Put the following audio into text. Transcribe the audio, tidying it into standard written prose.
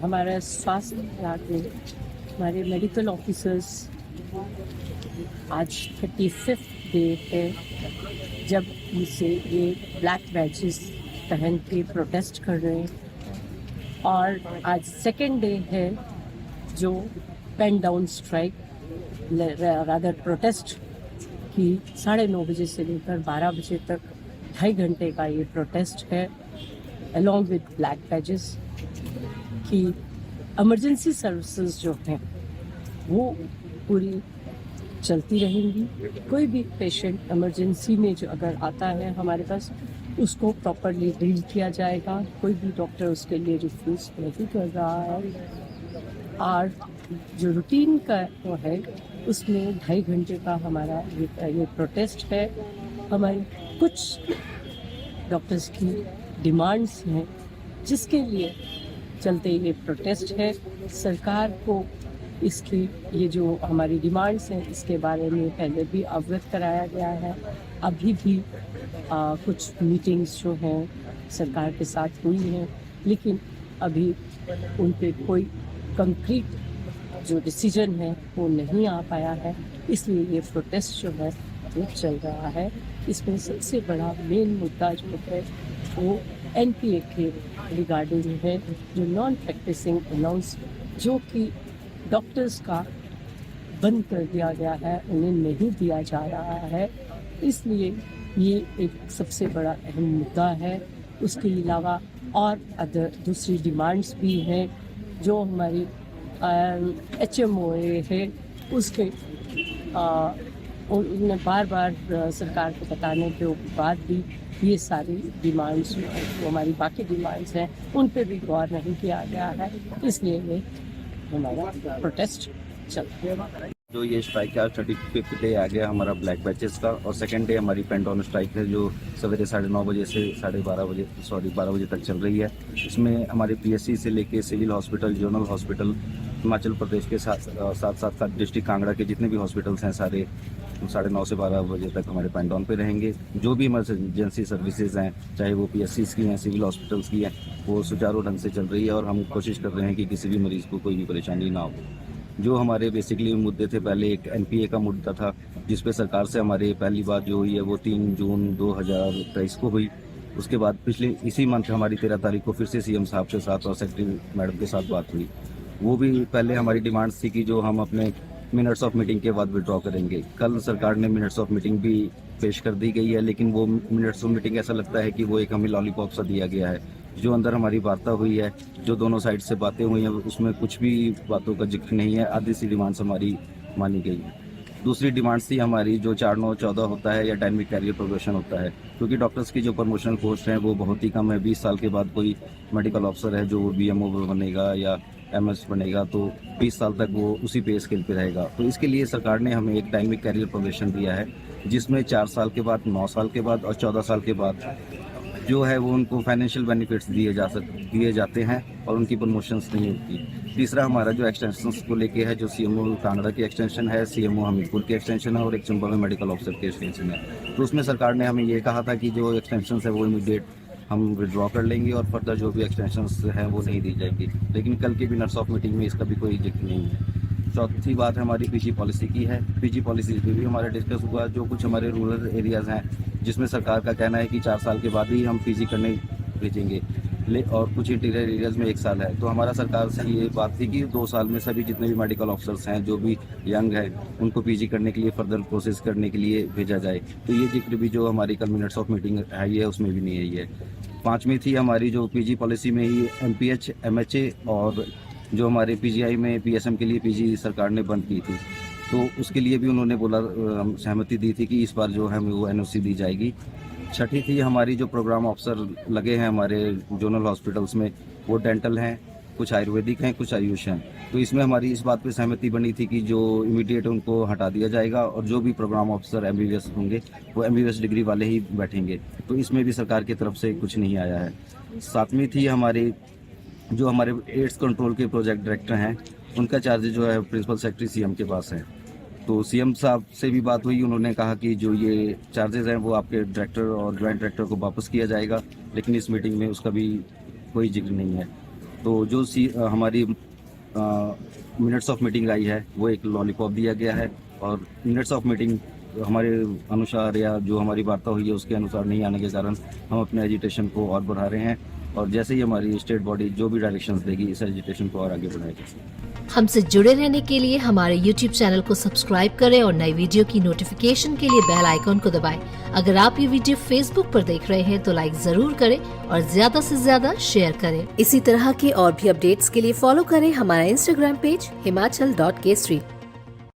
हमारा स्वास्थ्य विभाग में हमारे मेडिकल ऑफिसर्स आज 35th डे है जब इसे ये ब्लैक बैचेस पहन के प्रोटेस्ट कर रहे हैं, और आज सेकेंड डे है जो pen down strike rather protest की 9:30 बजे से लेकर 12 बजे तक 2.5 घंटे का ये प्रोटेस्ट है अलॉन्ग विद ब्लैक बैचेस कि इमरजेंसी सर्विसेज जो हैं वो पूरी चलती रहेंगी। कोई भी पेशेंट इमरजेंसी में जो अगर आता है हमारे पास उसको प्रॉपरली डील किया जाएगा। कोई भी डॉक्टर उसके लिए रिफ्यूज़ नहीं कर रहा है। और जो रूटीन का वो है उसमें 2.5 घंटे का हमारा ये प्रोटेस्ट है। हमारी कुछ डॉक्टर्स की डिमांड्स हैं जिसके लिए चलते ये प्रोटेस्ट है। सरकार को इसकी ये जो हमारी डिमांड्स हैं इसके बारे में पहले भी अवगत कराया गया है। अभी भी कुछ मीटिंग्स जो हैं सरकार के साथ हुई हैं, लेकिन अभी उन पे कोई कंक्रीट जो डिसीजन है वो नहीं आ पाया है, इसलिए ये प्रोटेस्ट जो है वो चल रहा है। इसमें सबसे बड़ा मेन मुद्दा जो है वो NPA के रिगार्डिंग है, जो नॉन प्रैक्टिसिंग अनाउंस जो कि डॉक्टर्स का बंद कर दिया गया है, उन्हें नहीं दिया जा रहा है। इसलिए ये एक सबसे बड़ा अहम मुद्दा है। उसके अलावा और दूसरी डिमांड्स भी हैं जो हमारी HMOA है उसके उन्होंने बार बार सरकार को बताने के बाद भी ये सारी डिमांड्स जो हमारी बाकी डिमांड्स हैं उन पे भी गौर नहीं किया गया है, इसलिए ये हमारा प्रोटेस्ट चल रहा है। जो ये स्ट्राइक का 35th डे आ गया हमारा ब्लैक बैचेस का, और सेकंड डे हमारी पेन डाउन स्ट्राइक है जो सवेरे 9:30 बजे से 12 बजे तक चल रही है। इसमें हमारे PSC से लेके civil hospital, zonal hospital, Himachal Pradesh के साथ डिस्ट्रिक्ट कांगड़ा के जितने भी हॉस्पिटल्स हैं सारे 9:30 से 12 बजे तक हमारे पेन डाउन पे रहेंगे। जो भी इमरजेंसी सर्विसेज हैं, चाहे वो PSCs की हैं, सिविल हॉस्पिटल्स की हैं, वो सुचारू ढंग से चल रही है और हम कोशिश कर रहे हैं कि किसी भी मरीज़ को कोई भी परेशानी ना हो। जो हमारे बेसिकली मुद्दे थे, पहले एक NPA का मुद्दा था जिस पे सरकार से हमारे पहली बात जो हुई है वो 3 जून 2023 को हुई। उसके बाद पिछले इसी मंथ हमारी 13 तारीख को फिर से CM साहब के साथ और सेक्रेटरी मैडम के साथ बात हुई। वो भी पहले हमारी डिमांड्स थी कि जो हम अपने मिनट्स ऑफ मीटिंग के बाद विड्रॉ करेंगे। कल सरकार ने मिनट्स ऑफ मीटिंग भी पेश कर दी गई है, लेकिन वो मिनट्स ऑफ मीटिंग ऐसा लगता है कि वो एक हमें लॉलीपॉप सा दिया गया है। जो अंदर हमारी वार्ता हुई है, जो दोनों साइड से बातें हुई हैं, उसमें कुछ भी बातों का जिक्र नहीं है। आधी सी डिमांड्स हमारी मानी गई है। दूसरी डिमांड्स थी हमारी जो 4-9-14 होता है या डायनेमिक कैरियर प्रोग्रेशन होता है, क्योंकि डॉक्टर्स की जो प्रमोशनल पोस्ट हैं वो बहुत ही कम है। 20 साल के बाद कोई मेडिकल ऑफिसर है जो BMO बनेगा या MS बनेगा तो 20 साल तक वो उसी पे स्केल पे रहेगा। तो इसके लिए सरकार ने हमें एक डायनेमिक कैरियर प्रोग्रेशन दिया है जिसमें 4 साल के बाद, 9 साल के बाद और 14 साल के बाद जो है वो उनको फाइनेंशियल बेनिफिट्स दिए जाते हैं और उनकी प्रमोशंस नहीं होती। तीसरा हमारा जो एक्सटेंशंस को लेके है, जो CMO कांगड़ा की एक्सटेंशन है, CMO हमीरपुर की एक्सटेंशन है और एक चंबा में मेडिकल ऑफिसर की एक्सटेंशन है। तो उसमें सरकार ने हमें ये कहा था कि जो एक्सटेंशन है वो इमीडिएट हम विड्रॉ कर लेंगे और फर्दर जो भी एक्सटेंशंस हैं वो नहीं दी जाएगी। लेकिन कल की मिनट्स ऑफ मीटिंग में इसका भी कोई जिक्र नहीं है। चौथी बात हमारी PG पॉलिसी की है। PG पॉलिसी पे भी हमारा डिस्कस हुआ। जो कुछ हमारे रूरल एरियाज़ हैं जिसमें सरकार का कहना है कि 4 साल के बाद ही हम PG करने भेजेंगे, और कुछ इंटीरियर एरियाज में 1 साल है। तो हमारा सरकार से ये बात थी कि 2 साल में सभी जितने भी मेडिकल ऑफिसर्स हैं, जो भी यंग है, उनको पीजी करने के लिए फर्दर प्रोसेस करने के लिए भेजा जाए। तो ये जिक्र भी जो हमारी कल मिनट्स ऑफ मीटिंग है ये उसमें भी नहीं है ये। 5वीं थी हमारी जो पीजी पॉलिसी में ही MPH, MHA और जो हमारे PGI में PSM के लिए पीजी सरकार ने बंद की थी, तो उसके लिए भी उन्होंने बोला सहमति दी थी कि इस बार जो है वो NOC दी जाएगी। 6ठी थी हमारी जो प्रोग्राम ऑफिसर लगे हैं हमारे जोनल हॉस्पिटल्स में, वो डेंटल हैं, कुछ आयुर्वेदिक हैं, कुछ आयुष हैं। तो इसमें हमारी इस बात पे सहमति बनी थी कि जो इमीडिएट उनको हटा दिया जाएगा और जो भी प्रोग्राम ऑफिसर MBBS होंगे वो MBBS डिग्री वाले ही बैठेंगे। तो इसमें भी सरकार की तरफ से कुछ नहीं आया है। 7वीं थी हमारी जो हमारे एड्स कंट्रोल के प्रोजेक्ट डायरेक्टर हैं, उनका चार्ज जो है प्रिंसिपल सेक्रेटरी CM के पास है। तो CM साहब से भी बात हुई, उन्होंने कहा कि जो ये चार्जेस हैं वो आपके डायरेक्टर और ज्वाइंट डायरेक्टर को वापस किया जाएगा, लेकिन इस मीटिंग में उसका भी कोई जिक्र नहीं है। तो जो हमारी मिनट्स ऑफ मीटिंग आई है वो एक लॉलीपॉप दिया गया है, और मिनट्स ऑफ मीटिंग हमारे अनुसार या जो हमारी वार्ता हुई है उसके अनुसार नहीं आने के कारण हम अपने एजिटेशन को और बढ़ा रहे हैं, और जैसे ही हमारी स्टेट बॉडी जो भी डायरेक्शंस देगी इस एजिटेशन को और आगे बढ़ाएगी। हमसे जुड़े रहने के लिए हमारे YouTube चैनल को सब्सक्राइब करें और नई वीडियो की नोटिफिकेशन के लिए बेल आइकॉन को दबाएं। अगर आप ये वीडियो Facebook पर देख रहे हैं तो लाइक जरूर करें और ज्यादा से ज्यादा शेयर करें। इसी तरह के और भी अपडेट्स के लिए फॉलो करें हमारा Instagram पेज himachal.k street।